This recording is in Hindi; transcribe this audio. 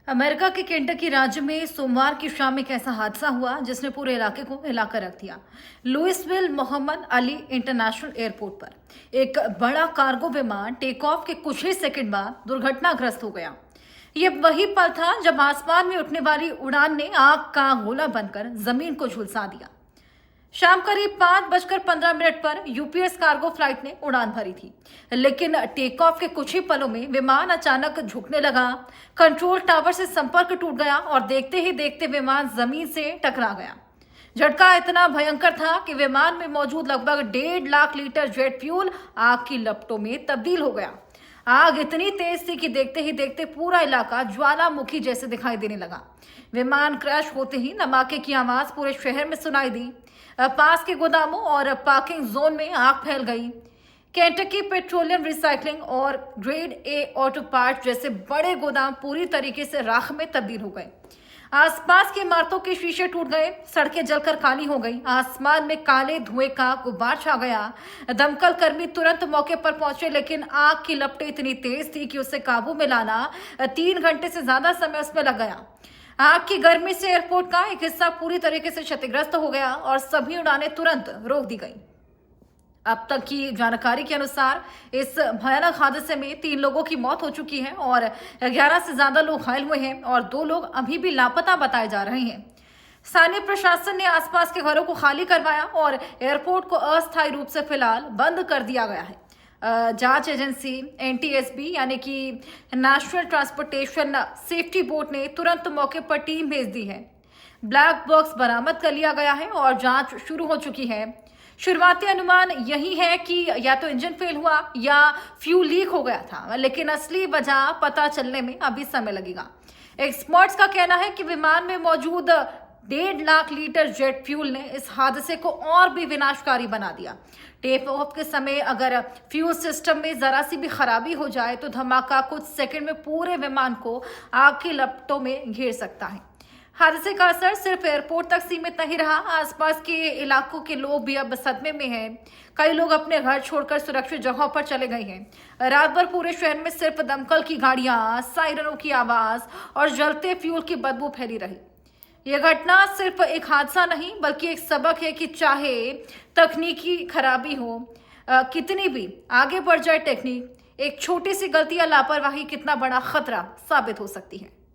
अमेरिका के केंटकी राज्य में सोमवार की शाम एक ऐसा हादसा हुआ जिसने पूरे इलाके को हिलाकर रख दिया। Louisville Muhammad Ali International Airport पर एक बड़ा कार्गो विमान टेक ऑफ के कुछ ही सेकंड बाद दुर्घटनाग्रस्त हो गया। ये वही पल था जब आसमान में उठने वाली उड़ान ने आग का गोला बनकर जमीन को झुलसा दिया। शाम करीब 5:15 पर यूपीएस कार्गो फ्लाइट ने उड़ान भरी थी, लेकिन टेक ऑफ के कुछ ही पलों में विमान अचानक झुकने लगा। कंट्रोल टावर से संपर्क टूट गया और देखते ही देखते विमान जमीन से टकरा गया। झटका इतना भयंकर था कि विमान में मौजूद लगभग 1.5 लाख लीटर जेट फ्यूल आग की लपटों में तब्दील हो गया। आग इतनी तेज थी कि देखते ही देखते पूरा इलाका ज्वालामुखी जैसे दिखाई देने लगा। विमान क्रैश होते ही धमाके की आवाज पूरे शहर में सुनाई दी। पास के गोदामों और पार्किंग जोन में आग फैल गई। केंटकी पेट्रोलियम रिसाइकलिंग और ग्रेड ए ऑटो पार्ट जैसे बड़े गोदाम पूरी तरीके से राख में तब्दील हो गए। आसपास की इमारतों के शीशे टूट गए, सड़कें जलकर काली हो गई, आसमान में काले धुएं का गुबार छा गया। दमकल कर्मी तुरंत मौके पर पहुंचे, लेकिन आग की लपटें इतनी तेज थी कि उसे काबू में लाना 3 घंटे से ज्यादा समय उसमें लग गया। आग की गर्मी से एयरपोर्ट का एक हिस्सा पूरी तरीके से क्षतिग्रस्त हो गया और सभी उड़ानें तुरंत रोक दी गई। अब तक की जानकारी के अनुसार इस भयानक हादसे में 3 लोगों की मौत हो चुकी है और 11 से ज्यादा लोग घायल हुए हैं और 2 लोग अभी भी लापता बताए जा रहे हैं। स्थानीय प्रशासन ने आसपास के घरों को खाली करवाया और एयरपोर्ट को अस्थायी रूप से फिलहाल बंद कर दिया गया है। जांच एजेंसी एनटीएसबी यानी कि नेशनल ट्रांसपोर्टेशन सेफ्टी बोर्ड ने तुरंत मौके पर टीम भेज दी है। ब्लैक बॉक्स बरामद कर लिया गया है और जांच शुरू हो चुकी है। शुरुआती अनुमान यही है कि या तो इंजन फेल हुआ या फ्यूल लीक हो गया था, लेकिन असली वजह पता चलने में अभी समय लगेगा। एक्सपर्ट्स का कहना है कि विमान में मौजूद 1.5 लाख लीटर जेट फ्यूल ने इस हादसे को और भी विनाशकारी बना दिया। टेक ऑफ के समय अगर फ्यूल सिस्टम में जरा सी भी खराबी हो जाए तो धमाका कुछ सेकंड में पूरे विमान को आग की लपटों में घेर सकता है। हादसे का असर सिर्फ एयरपोर्ट तक सीमित नहीं रहा, आसपास के इलाकों के लोग भी अब सदमे में हैं। कई लोग अपने घर छोड़कर सुरक्षित जगहों पर चले गए हैं। रात भर पूरे शहर में सिर्फ दमकल की गाड़ियां, सायरनों की आवाज और जलते फ्यूल की बदबू फैली रही। यह घटना सिर्फ एक हादसा नहीं बल्कि एक सबक है कि चाहे तकनीकी खराबी हो, कितनी भी आगे बढ़ जाए टेक्निक, एक छोटी सी गलती या लापरवाही कितना बड़ा खतरा साबित हो सकती है।